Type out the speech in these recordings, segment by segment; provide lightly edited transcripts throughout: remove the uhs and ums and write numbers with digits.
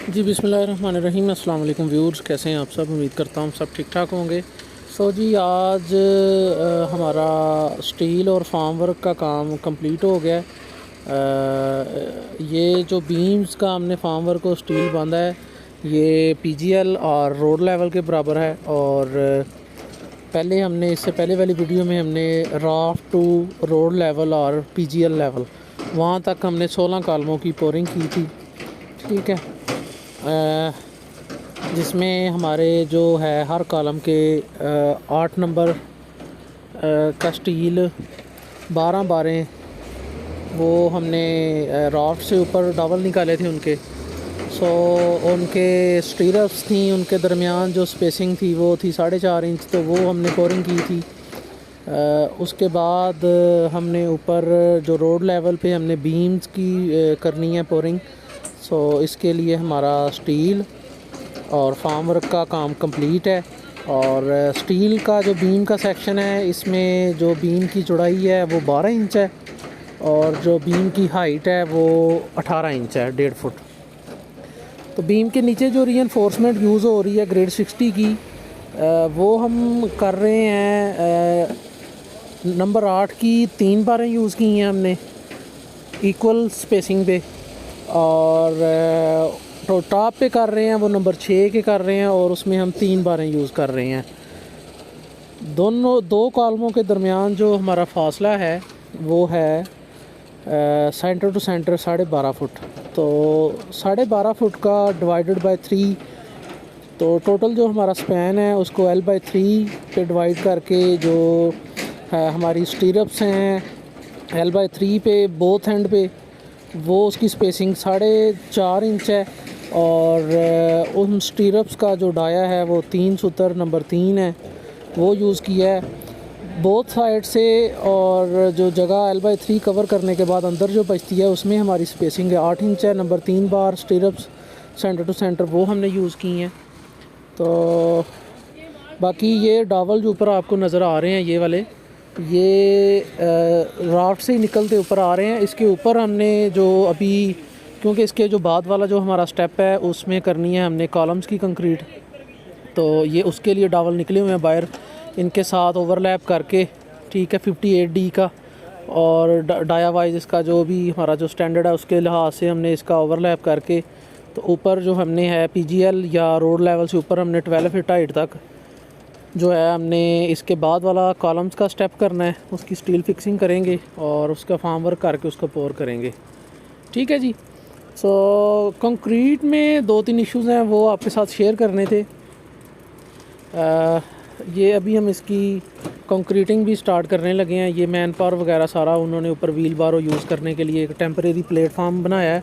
जी बिस्मिल्लाहिर्रहमानिर्रहीम। अस्सलाम वालेकुम व्यूअर्स, कैसे हैं आप सब? उम्मीद करता हूँ सब ठीक ठाक होंगे। जी आज हमारा स्टील और फार्म वर्क का काम कंप्लीट हो गया है। ये जो बीम्स का हमने फार्म वर्क और स्टील बांधा है ये पीजीएल और रोड लेवल के बराबर है। और पहले हमने इससे पहले वाली वीडियो में हमने राफ्ट टू रोड लेवल और पीजीएल लेवल वहाँ तक हमने 16 कॉलमों की पोरिंग की थी। ठीक है, जिसमें हमारे जो है हर कॉलम के 8 नंबर का स्टील 12 बारें वो हमने राफ्ट से ऊपर डबल निकाले थे उनके। उनके स्टीरप्स थी, उनके दरमियान जो स्पेसिंग थी वो थी 4.5 इंच, तो वो हमने पोरिंग की थी। उसके बाद हमने ऊपर जो रोड लेवल पे हमने बीम्स की करनी है पोरिंग। इसके लिए हमारा स्टील और फार्म वर्क का काम कंप्लीट है। और स्टील का जो बीम का सेक्शन है इसमें जो बीम की चौड़ाई है वो 12 इंच है और जो बीम की हाइट है वो 18 इंच है, 1.5 फुट। तो बीम के नीचे जो रीइंफोर्समेंट यूज़ हो रही है ग्रेड 60 की वो हम कर रहे हैं नंबर 8 की 3 बारें यूज़ की हैं हमने इक्वल स्पेसिंग पे। और तो टॉप पे कर रहे हैं वो नंबर 6 के कर रहे हैं और उसमें हम 3 बारें यूज़ कर रहे हैं। दो कॉलमों के दरमियान जो हमारा फासला है वो है सेंटर टू सेंटर 12.5 फुट। तो 12.5 फुट का डिवाइडेड बाय 3, तो टोटल जो हमारा स्पैन है उसको L/3 पे डिवाइड करके जो है हमारी स्टीरप्स हैं L/3 पे बोथ एंड पे वो उसकी स्पेसिंग 4.5 इंच है। और उन स्टीरप्स का जो डाया है वो 3 सूत्र नंबर 3 है वो यूज़ किया है बोथ साइड से। और जो जगह L/3 कवर करने के बाद अंदर जो बचती है उसमें हमारी स्पेसिंग है 8 इंच है। Number 3 bar stirrups centre to centre वो हमने यूज़ की हैं। तो बाकी ये डावल जो ऊपर आपको नज़र आ रहे हैं ये वाले, ये राफ्ट से ही निकलते ऊपर आ रहे हैं। इसके ऊपर हमने जो अभी, क्योंकि इसके जो बाद वाला जो हमारा स्टेप है उसमें करनी है हमने कॉलम्स की कंक्रीट, तो ये उसके लिए डावल निकले हुए हैं बाहर इनके साथ ओवरलैप करके। ठीक है, 58D का और डाया वाइज इसका जो भी हमारा जो स्टैंडर्ड है उसके लिहाज से हमने इसका ओवरलैप करके, तो ऊपर जो हमने है पीजीएल या रोड लेवल से ऊपर हमने 12 फीट हाइट तक जो है हमने इसके बाद वाला कॉलम्स का स्टेप करना है, उसकी स्टील फिक्सिंग करेंगे और उसका फार्म वर्क करके उसको पोर करेंगे। ठीक है जी। कंक्रीट में 2-3 इश्यूज़ हैं वो आपके साथ शेयर करने थे। ये अभी हम इसकी कंक्रीटिंग भी स्टार्ट करने लगे हैं। ये मैन पावर वगैरह सारा उन्होंने ऊपर व्हील बारो यूज़ करने के लिए एक टेम्परेरी प्लेटफार्म बनाया है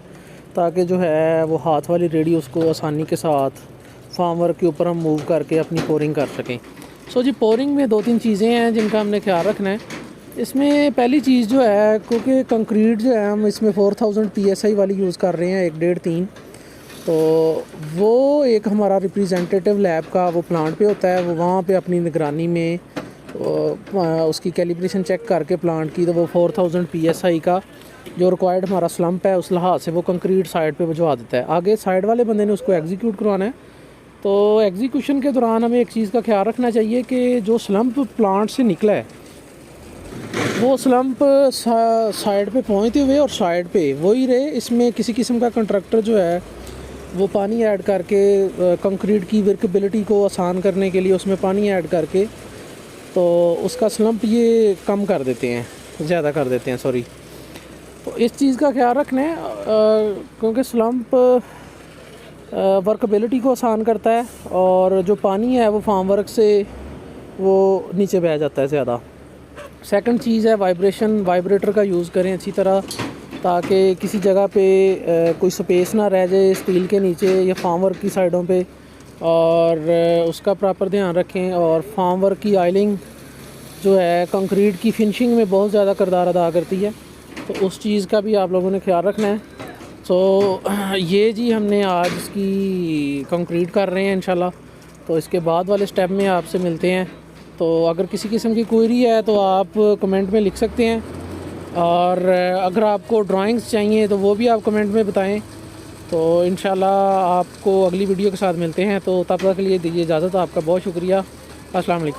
ताकि जो है वो हाथ वाली रेडी उसको आसानी के साथ फार्म वर्क के ऊपर हम मूव करके अपनी पोरिंग कर सकें। जी, पोरिंग में 2-3 चीज़ें हैं जिनका हमने ख्याल रखना है। इसमें पहली चीज़ जो है, क्योंकि कंक्रीट जो है हम इसमें 4000 PSI वाली यूज़ कर रहे हैं 1.5-3, तो वो एक हमारा रिप्रेजेंटेटिव लैब का वो प्लांट पे होता है, वो वहाँ पे अपनी निगरानी में उसकी कैलिब्रेशन चेक करके प्लांट की, तो वो 4000 PSI का जो रिक्वायर्ड हमारा स्लम्प है उस लिहाज से वो कंक्रीट साइड पे भिजवा देता है। आगे साइड वाले बंदे ने उसको एग्जीक्यूट करवाना है। तो एग्जीक्यूशन के दौरान हमें एक चीज़ का ख्याल रखना चाहिए कि जो स्लम्प प्लांट से निकला है वो स्लम्प साइड पे पहुँचते हुए और साइड पे वही रहे। इसमें किसी किस्म का कंट्रैक्टर जो है वो पानी ऐड करके कंक्रीट की वर्केबिलिटी को आसान करने के लिए उसमें पानी ऐड करके तो उसका स्लम्प ये कम कर देते हैं, ज़्यादा कर देते हैं, सॉरी। तो इस चीज़ का ख्याल रखना है क्योंकि स्लम्प वर्केबिलिटी को आसान करता है और जो पानी है वो फार्म वर्क से वो नीचे बह जाता है ज़्यादा। सेकंड चीज़ है वाइब्रेटर का यूज़ करें अच्छी तरह ताकि किसी जगह पे कोई स्पेस ना रह जाए स्टील के नीचे या फार्म वर्क की साइडों पे, और उसका प्रॉपर ध्यान रखें। और फार्म वर्क की आयलिंग जो है कंक्रीट की फिनिशिंग में बहुत ज़्यादा किरदार अदा करती है, तो उस चीज़ का भी आप लोगों ने ख्याल रखना है। ये जी हमने आज इसकी कंक्रीट कर रहे हैं इंशाल्लाह, तो इसके बाद वाले स्टेप में आपसे मिलते हैं। तो अगर किसी किस्म की क्वेरी है तो आप कमेंट में लिख सकते हैं, और अगर आपको ड्राइंग्स चाहिए तो वो भी आप कमेंट में बताएं। तो इंशाल्लाह आपको अगली वीडियो के साथ मिलते हैं, तो तब तक के लिए दीजिए इजाज़त। आपका बहुत शुक्रिया। अस्सलाम वालेकुम।